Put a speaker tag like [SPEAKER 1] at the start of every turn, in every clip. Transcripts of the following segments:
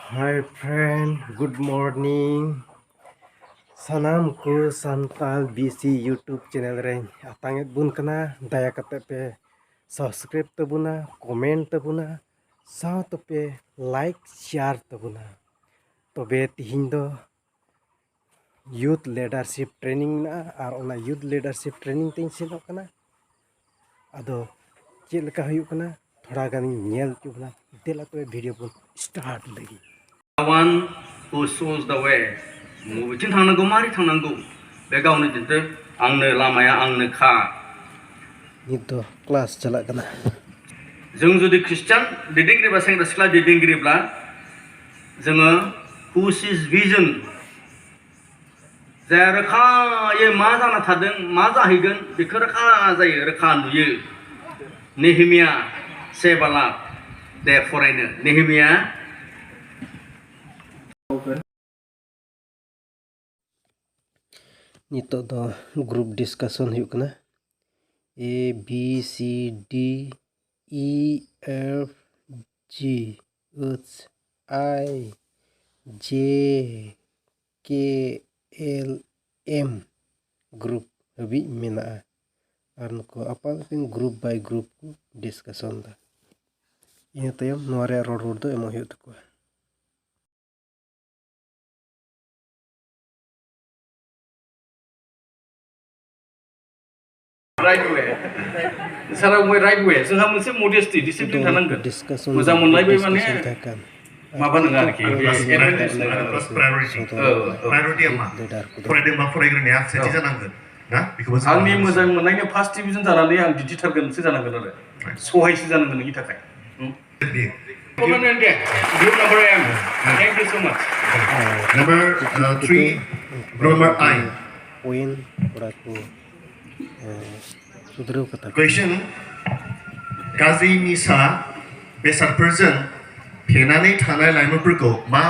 [SPEAKER 1] Hi friend, good morning. Sanam ko Santal BC YouTube channel re atangit bun kana daya kate pe subscribe tabuna, comment tabuna, saw pe like share tabuna. Tobe tihin do youth leadership training na ar ona youth leadership training ting sino kana. Ado chel leka huyuk kana thoda gan nyel chubna dela to video bun start lagi.
[SPEAKER 2] One who shows the way. Mubicin थांनांगौ मारै थांनांगौ बे गावनो दिन्थो आंनो लामाया आंनो खा
[SPEAKER 1] Nito kelas jalak kana.
[SPEAKER 2] जों जुदि ख्रिस्टान दैदेनगिरिबा सेंग्रा सिख्ला दैदेनगिरिब्ला जोङो हुस इज भिजन जे रोखायै मा जाना थादों मा जाहैगोन बेखौ रोखा जायो रोखा नुयो नेहेमिया 7 दे फरायनो नेहेमिया
[SPEAKER 1] Nito do group discussion huyuk kana. A B C D E F G H I J K L M group habi mena ar nuko apa pin group by group discussion da. Ina tayam nuare rod do emo huyuk ko.
[SPEAKER 2] right way सारा way right way जोंहा मोनसे modesty discipline थानांगोन मोजां मोनलायबाय माने माबा नङा आरोखि
[SPEAKER 3] priority मा फरायदोंबा फरायग्रोनाया सेथि जानांगोन ना बेखौबो
[SPEAKER 2] आंनि मोजां मोननायनि फार्स्ट डिभिजन जानानै आं दिन्थिथारगोनसो जानांगोन आरो सहायसो जानांगोन नोंनि थाखाय Group number M. Thank you so much.
[SPEAKER 3] Number 3, group number I.
[SPEAKER 1] Poin beratu sudru kata.
[SPEAKER 3] Question. गाज्रि निसा बेसादफोरजों फेनानै थानाय लाइमोनफोरखौ मा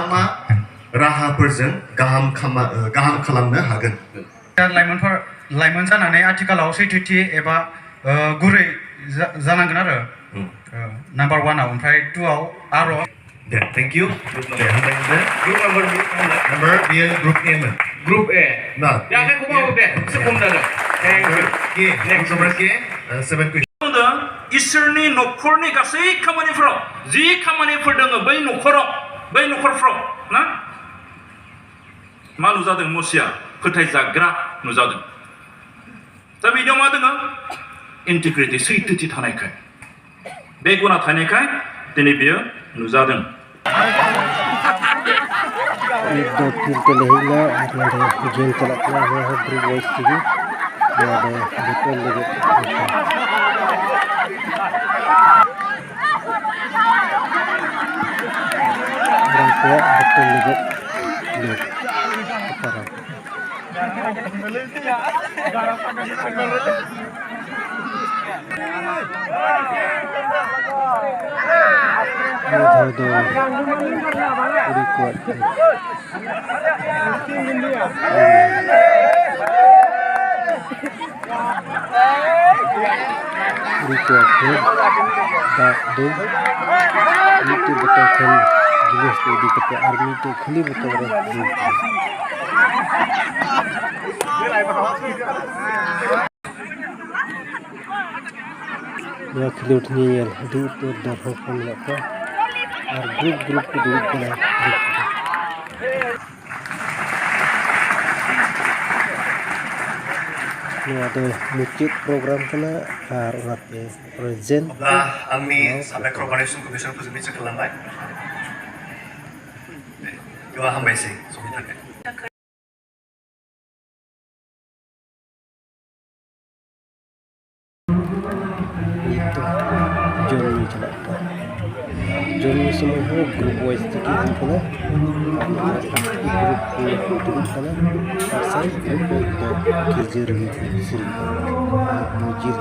[SPEAKER 3] राहाफोरजों गाहाम खालामनो हागोन?
[SPEAKER 4] लाइमोन जानानै आथिखालाव सैथोथि एबा गुरै जानांगोन आरो नाम्बार 1 आव ओमफ्राय 2 आव आरो
[SPEAKER 3] दे थैंक यू दे हामबाय
[SPEAKER 2] Group number
[SPEAKER 3] B group A मोन
[SPEAKER 2] Group A.
[SPEAKER 3] ना
[SPEAKER 2] याखै खमाव दे एसे खम जादों. Thank you.
[SPEAKER 3] के नेक्स्ट नंबर के 7 क्वेश्चन
[SPEAKER 2] इसोरनि नखरनि गासै खामानिफोराव जि खामानिफोर दङ बै नखरफ्राव ना मा नुजादों मसिया फोथायजाग्रा नुजादों दा बेनियाव मा दङ इन्टिग्रिटि सैथोथि थानायखाय बे गुना थानायखाय दिनै बेयो नुजादों
[SPEAKER 1] Itu pintu lehina ada game celak lah ya group voice tadi ya ada betul lagi berapa betul lagi loh sekarang itu udah kuat record dak do itu betul kan jelas di ketua army itu khali betul ya khali uthni yel itu dah hukum apa ar group ko duit kena ini ada mukit program kena ar ngate present
[SPEAKER 3] आंनि साबलाय corporation commission फोजोबनायसो खालामबाय बेयाव हामबायसै समनि थाखाय
[SPEAKER 1] itu Johnny coba Johnny semua grup voice tadi kena grup dulu kena asal grup kerja siri mujir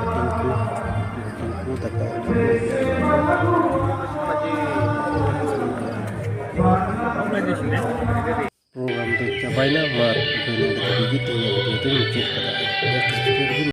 [SPEAKER 1] tingku taka program tu capai na mar begitu itu mujir kata